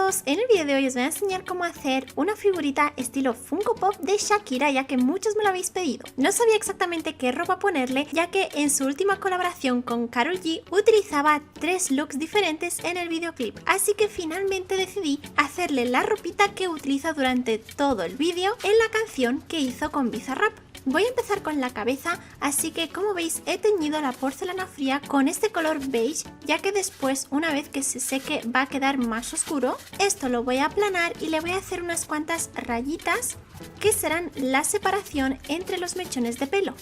todos, en el vídeo de hoy os voy a enseñar cómo hacer una figurita estilo Funko Pop de Shakira, ya que muchos me lo habéis pedido. No sabía exactamente qué ropa ponerle, ya que en su última colaboración con Karol G utilizaba 3 looks diferentes en el videoclip, así que finalmente decidí hacerle la ropita que utiliza durante todo el vídeo en la canción que hizo con Bizarrap. Voy a empezar con la cabeza, así que como veis he teñido la porcelana fría con este color beige, ya que después, una vez que se seque, va a quedar más oscuro. Esto lo voy a aplanar y le voy a hacer unas cuantas rayitas que serán la separación entre los mechones de pelo.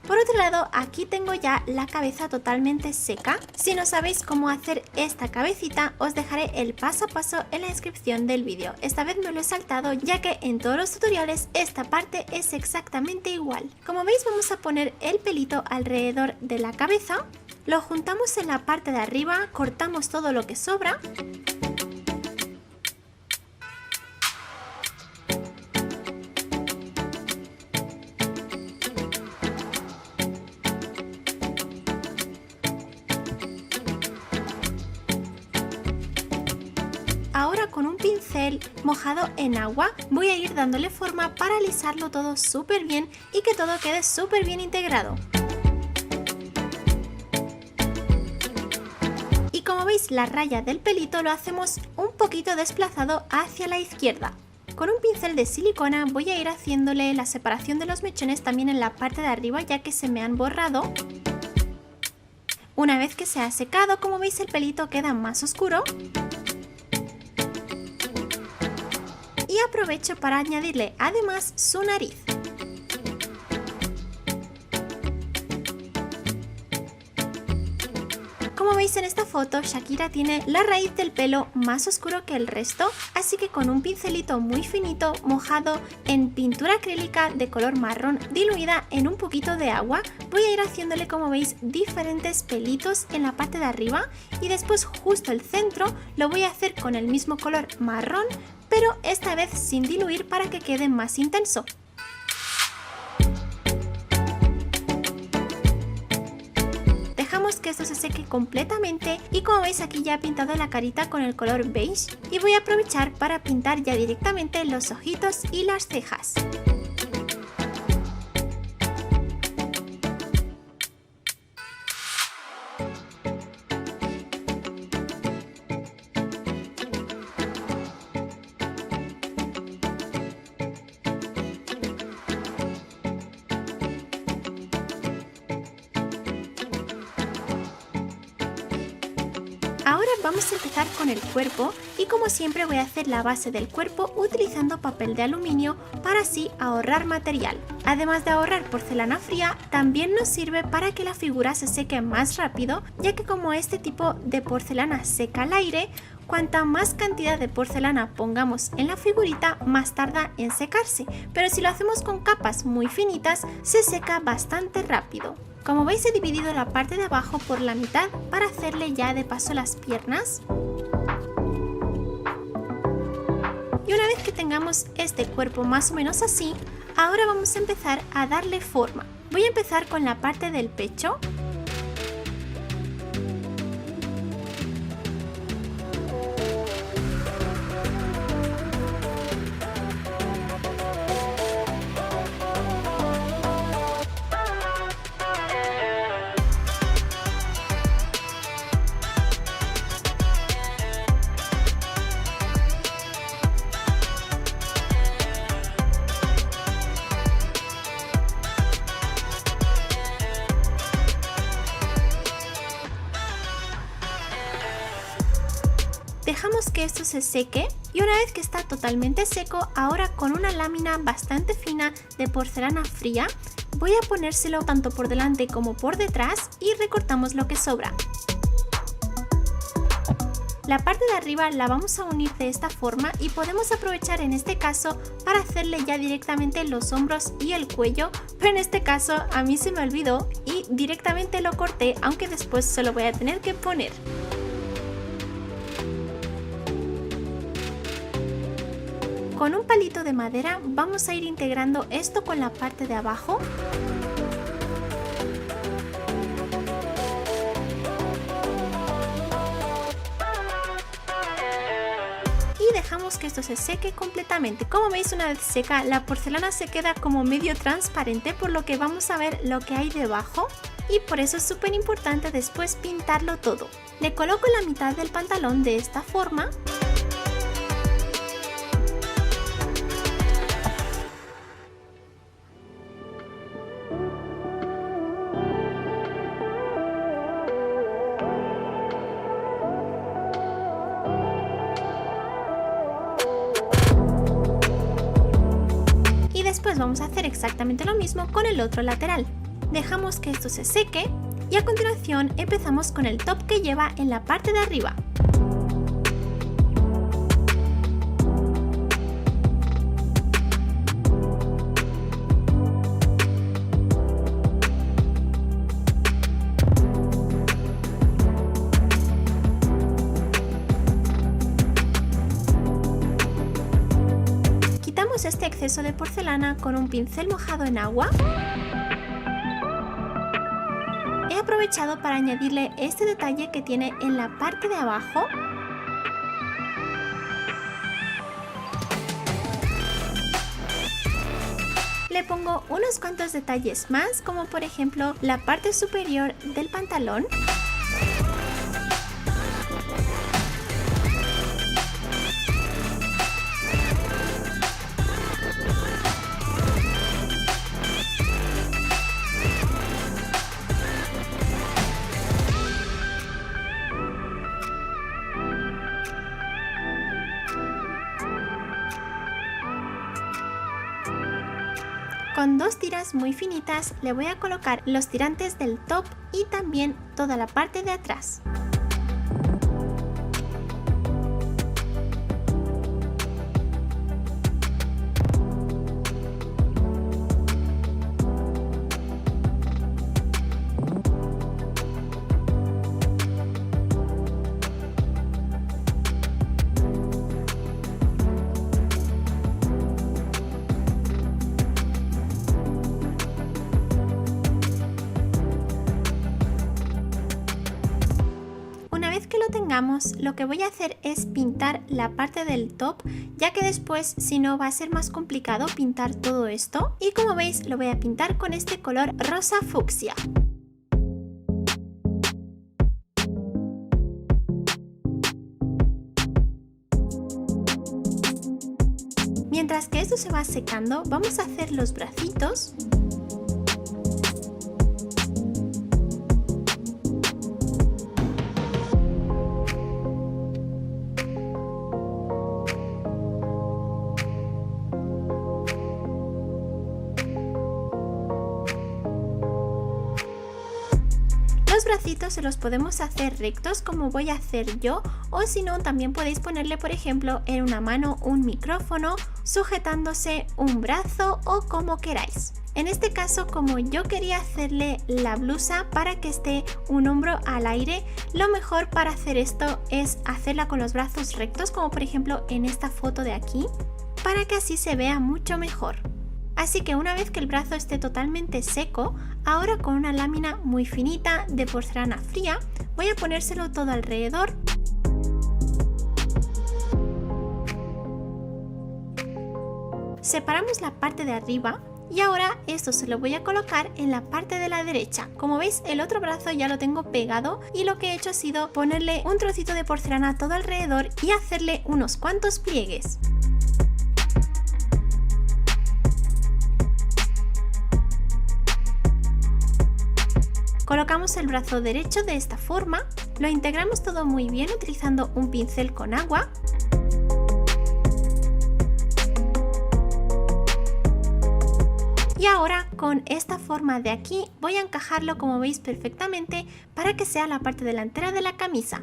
Por otro lado, aquí tengo ya la cabeza totalmente seca. Si no sabéis cómo hacer esta cabecita, os dejaré el paso a paso en la descripción del vídeo. Esta vez me lo he saltado, ya que en todos los tutoriales esta parte es exactamente igual. Como veis, vamos a poner el pelito alrededor de la cabeza, lo juntamos en la parte de arriba, cortamos todo lo que sobra. Ahora con un pincel mojado en agua voy a ir dándole forma para alisarlo todo súper bien y que todo quede súper bien integrado. Y como veis, la raya del pelito lo hacemos un poquito desplazado hacia la izquierda. Con un pincel de silicona voy a ir haciéndole la separación de los mechones también en la parte de arriba, ya que se me han borrado. Una vez que se ha secado, como veis, el pelito queda más oscuro. Y aprovecho para añadirle además su nariz. Como veis en esta foto, Shakira tiene la raíz del pelo más oscuro que el resto, así que con un pincelito muy finito mojado en pintura acrílica de color marrón diluida en un poquito de agua, voy a ir haciéndole, como veis, diferentes pelitos en la parte de arriba y después justo el centro lo voy a hacer con el mismo color marrón, pero esta vez sin diluir para que quede más intenso. Dejamos que esto se seque completamente y como veis aquí ya he pintado la carita con el color beige y voy a aprovechar para pintar ya directamente los ojitos y las cejas. Ahora vamos a empezar con el cuerpo y como siempre voy a hacer la base del cuerpo utilizando papel de aluminio para así ahorrar material. Además de ahorrar porcelana fría, también nos sirve para que la figura se seque más rápido, ya que como este tipo de porcelana seca al aire, cuanta más cantidad de porcelana pongamos en la figurita, más tarda en secarse, pero si lo hacemos con capas muy finitas, se seca bastante rápido. Como veis, he dividido la parte de abajo por la mitad para hacerle ya de paso las piernas. Y una vez que tengamos este cuerpo más o menos así, ahora vamos a empezar a darle forma. Voy a empezar con la parte del pecho. Dejamos que esto se seque y una vez que está totalmente seco, ahora con una lámina bastante fina de porcelana fría voy a ponérselo tanto por delante como por detrás y recortamos lo que sobra. La parte de arriba la vamos a unir de esta forma y podemos aprovechar en este caso para hacerle ya directamente los hombros y el cuello, pero en este caso a mí se me olvidó y directamente lo corté, aunque después se lo voy a tener que poner. Con un palito de madera vamos a ir integrando esto con la parte de abajo. dejamos que esto se seque completamente. Como veis, una vez seca, la porcelana se queda como medio transparente, por lo que vamos a ver lo que hay debajo. Y por eso es súper importante después pintarlo todo. Le coloco la mitad del pantalón de esta forma. Y después vamos a hacer exactamente lo mismo con el otro lateral. Dejamos que esto se seque y a continuación empezamos con el top que lleva en la parte de arriba. Quitamos este exceso de porcelana con un pincel mojado en agua. He aprovechado para añadirle este detalle que tiene en la parte de abajo. Le pongo unos cuantos detalles más, como por ejemplo la parte superior del pantalón. Con dos tiras muy finitas le voy a colocar los tirantes del top y también toda la parte de atrás. Que lo tengamos, lo que voy a hacer es pintar la parte del top, ya que después si no va a ser más complicado pintar todo esto. Y como veis, lo voy a pintar con este color rosa fucsia. Mientras que esto se va secando, vamos a hacer los bracitos. Los bracitos se los podemos hacer rectos como voy a hacer yo, o si no también podéis ponerle por ejemplo en una mano un micrófono sujetándose un brazo o como queráis. En este caso, como yo quería hacerle la blusa para que esté un hombro al aire, lo mejor para hacer esto es hacerla con los brazos rectos, como por ejemplo en esta foto de aquí, para que así se vea mucho mejor. Así que una vez que el brazo esté totalmente seco, ahora con una lámina muy finita de porcelana fría voy a ponérselo todo alrededor. Separamos la parte de arriba y ahora esto se lo voy a colocar en la parte de la derecha. Como veis, el otro brazo ya lo tengo pegado y lo que he hecho ha sido ponerle un trocito de porcelana todo alrededor y hacerle unos cuantos pliegues. Colocamos el brazo derecho de esta forma, lo integramos todo muy bien utilizando un pincel con agua. Y ahora con esta forma de aquí voy a encajarlo como veis perfectamente para que sea la parte delantera de la camisa.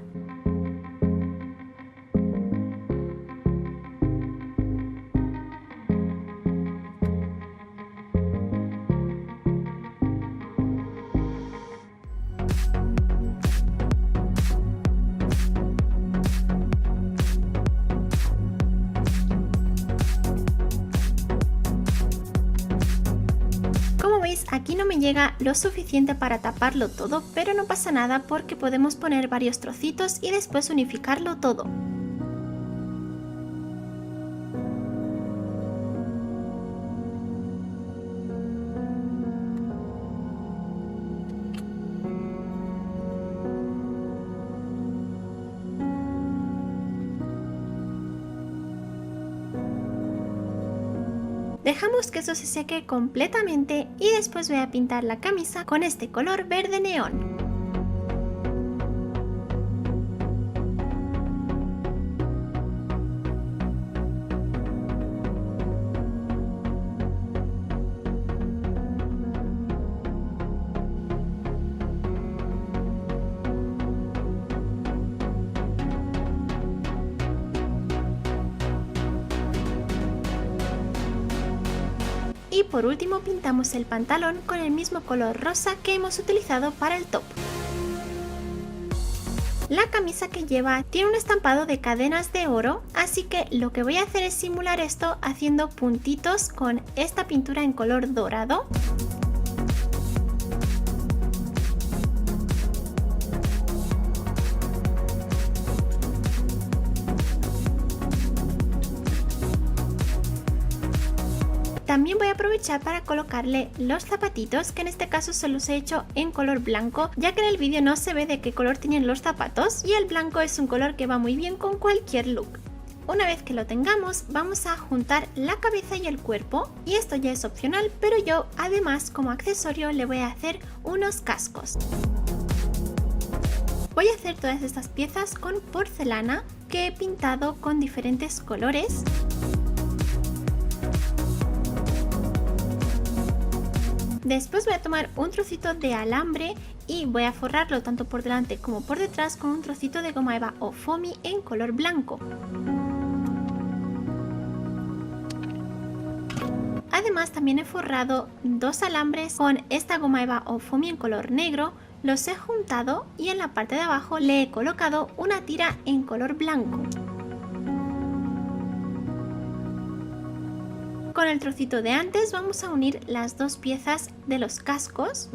Aquí no me llega lo suficiente para taparlo todo, pero no pasa nada porque podemos poner varios trocitos y después unificarlo todo. Dejamos que eso se seque completamente y después voy a pintar la camisa con este color verde neón. Y por último pintamos el pantalón con el mismo color rosa que hemos utilizado para el top. La camisa que lleva tiene un estampado de cadenas de oro, así que lo que voy a hacer es simular esto haciendo puntitos con esta pintura en color dorado. También voy a aprovechar para colocarle los zapatitos, que en este caso se los he hecho en color blanco, ya que en el vídeo no se ve de qué color tienen los zapatos y el blanco es un color que va muy bien con cualquier look. Una vez que lo tengamos, vamos a juntar la cabeza y el cuerpo, y esto ya es opcional, pero yo además como accesorio le voy a hacer unos cascos. Voy a hacer todas estas piezas con porcelana que he pintado con diferentes colores. Después voy a tomar un trocito de alambre y voy a forrarlo tanto por delante como por detrás con un trocito de goma eva o foamy en color blanco. Además también he forrado dos alambres con esta goma eva o foamy en color negro, los he juntado y en la parte de abajo le he colocado una tira en color blanco. Con el trocito de antes vamos a unir las dos piezas de los cascos.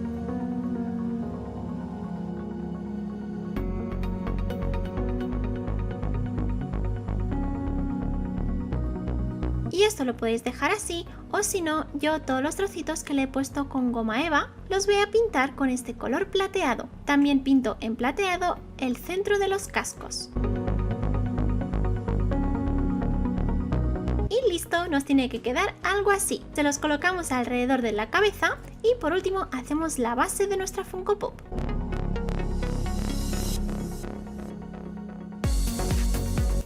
Y esto lo podéis dejar así, o si no, yo todos los trocitos que le he puesto con goma eva los voy a pintar con este color plateado. También pinto en plateado el centro de los cascos. Y listo, nos tiene que quedar algo así. Se los colocamos alrededor de la cabeza y por último hacemos la base de nuestra Funko Pop.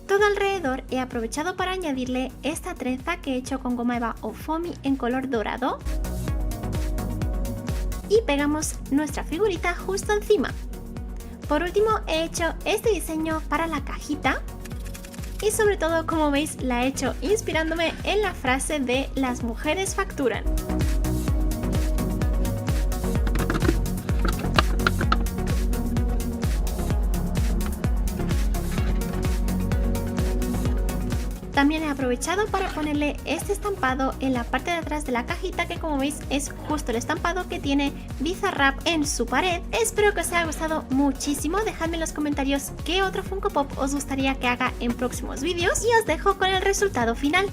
Todo alrededor he aprovechado para añadirle esta trenza que he hecho con goma eva o foamy en color dorado. Y pegamos nuestra figurita justo encima. Por último he hecho este diseño para la cajita. Y sobre todo, como veis, la he hecho inspirándome en la frase de "las mujeres facturan". También he aprovechado para ponerle este estampado en la parte de atrás de la cajita, que como veis es justo el estampado que tiene Bizarrap en su pared. Espero que os haya gustado muchísimo, dejadme en los comentarios qué otro Funko Pop os gustaría que haga en próximos vídeos y os dejo con el resultado final.